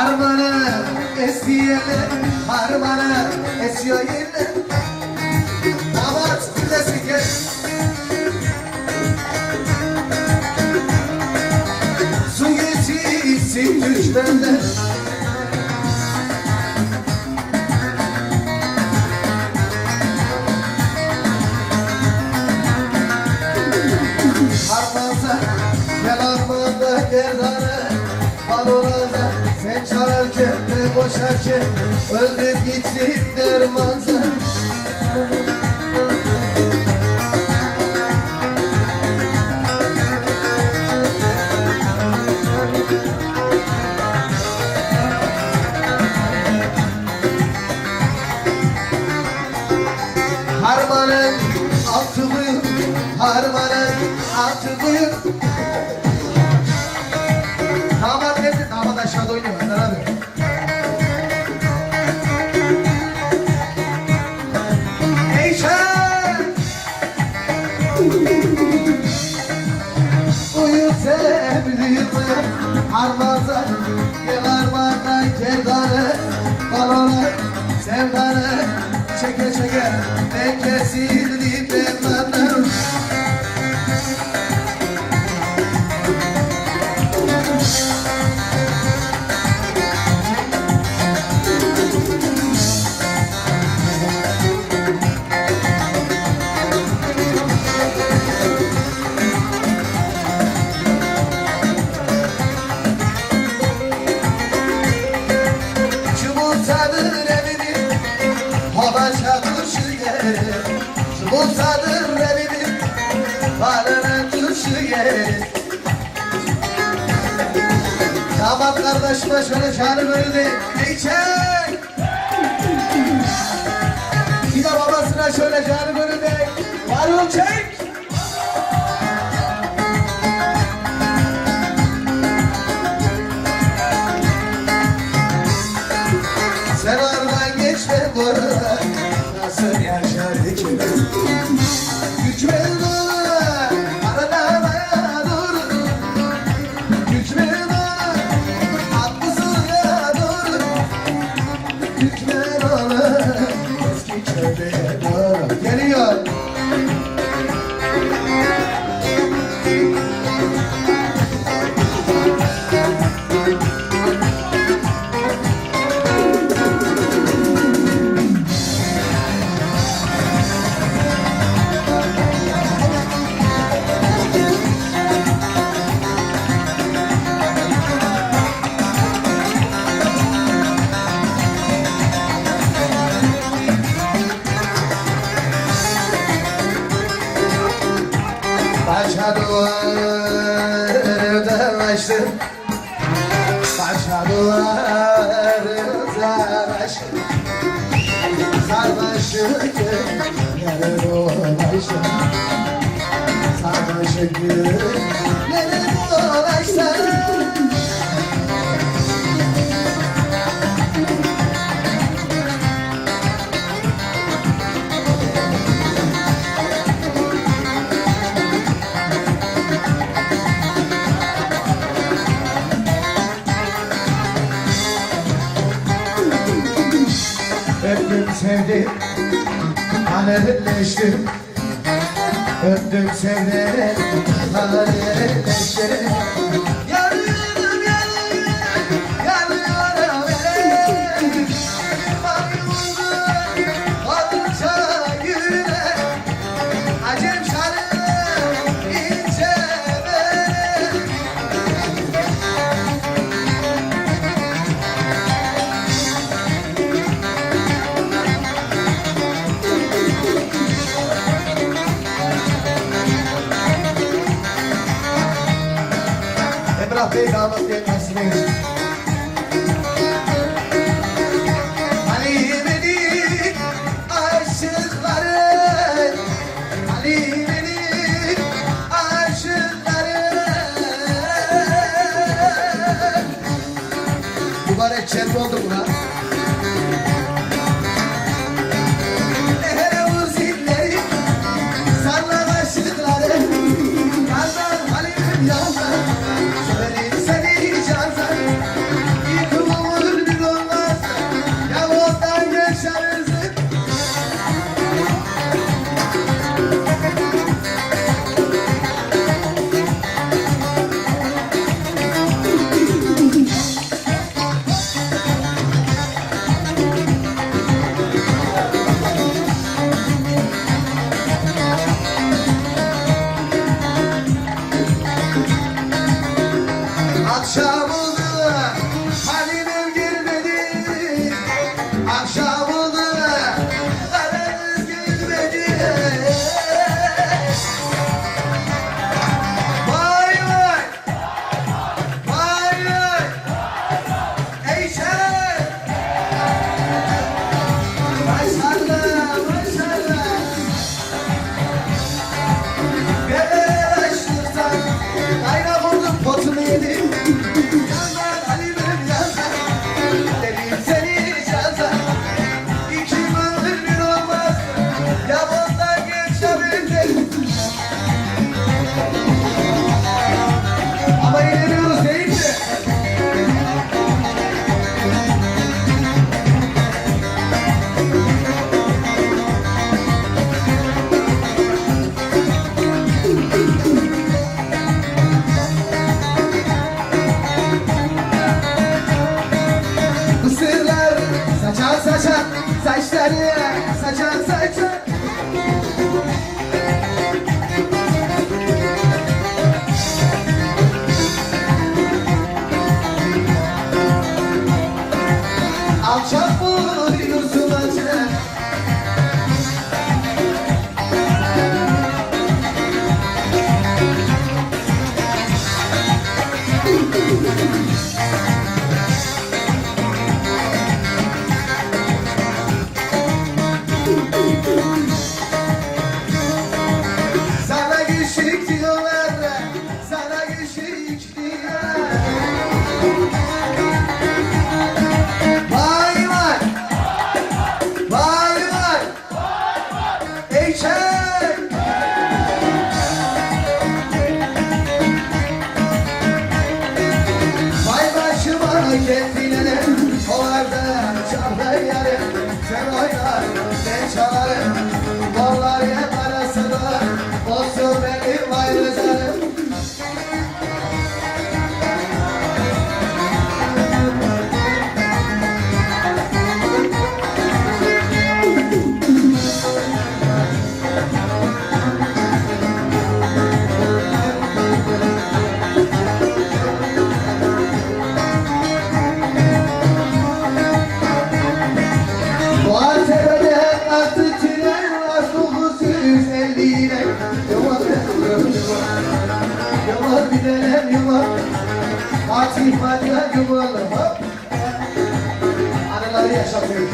Harmanı esiyeler, harmanı esiyor yerler. Damat dinlesin gel. Su getirsin düşlerler. Harmansa gel harmanda gerdanı. Balonada sen çalarken ve boşarken öldüm gittim dermansa. Harmanın altı buyur, harmanın altı buyur. Damat nerede? Damat aşağıda oynuyor. Hadi hadi. Eyşan! Uyu sevdiğim harmanza, gel harmandan gerdanı, balonu, sevdanı, çeke çeke, ben kesildim dermanım. Bulsadır evini, balına turşu yer. Damat kardeşime şöyle şanı böyle geçer. Bir de babasına şöyle şanı böyle varıl çek. Sen oradan geçme burada, nasıl yaşar ki? Güçme dur, arada dur. Güçme dur, haklısın ya dur. Güçme dur, eski çevreye dur. Geliyor. Başa duvarda açtım, başa duvarda açtım. Sarmaşık nerede dolaştım, sarmaşık nerede dolaştım. Öptüm sevdim, alevleştim. Öptüm sevdim, alevleştim. Yanıyorum, yanıyorum, yanıyorum benim. Maymunum, alınca yüreğe. Acem şarım, ince benim. Emrah Bey damat gelmezsiniz. Halime'nin aşıkları, Halime'nin aşıkları. Mübarek çerp oldu buna. Yandan Halim'in yandan, severim seni candan. Yıkılımı akşam oldu, Halim gelmedi. Akşam oldu, Karadeniz gelmedi. Vay vay, vay vay, ey sen. Maşallah, maşallah. Bebeğe açtırsan, kaynak oldum potunu yedim. Yandan Halim'im yandan, dedim seni candan. İki ömür bir olmaz, yabandan geçebildim. Ama inanıyoruz değil mi? Mısırlar saçan saçan, saçları saçan saçan. Alçak buyursun acı. Sana güçlük diyorlar, sana güçlük diyorlar. Vay vay, vay vay, ey sen. Vay başıma kendine, olarda çalar yarım. Sen oynar, ben çalarım. Kollar hep arasında, olsun benim ayrı canım. Muhasebede attı tren var 950 ile. Yaman yaman gidelim yaman. Fatih Fatih yaman hop. Anıları yaşatıyor.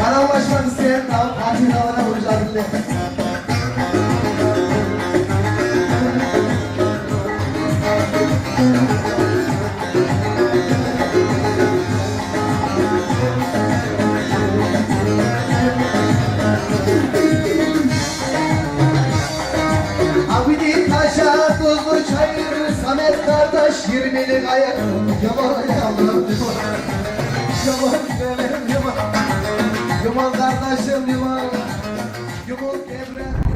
Bana ulaşmak isteyen Fatih Davana vuracağız bile. Abidin taşa tuzlu çayır, Samet kardeş 20'lik ayır. Yaman yaman yaman gidelim yaman. Yaman kardeşim yaman. Yumuk evren.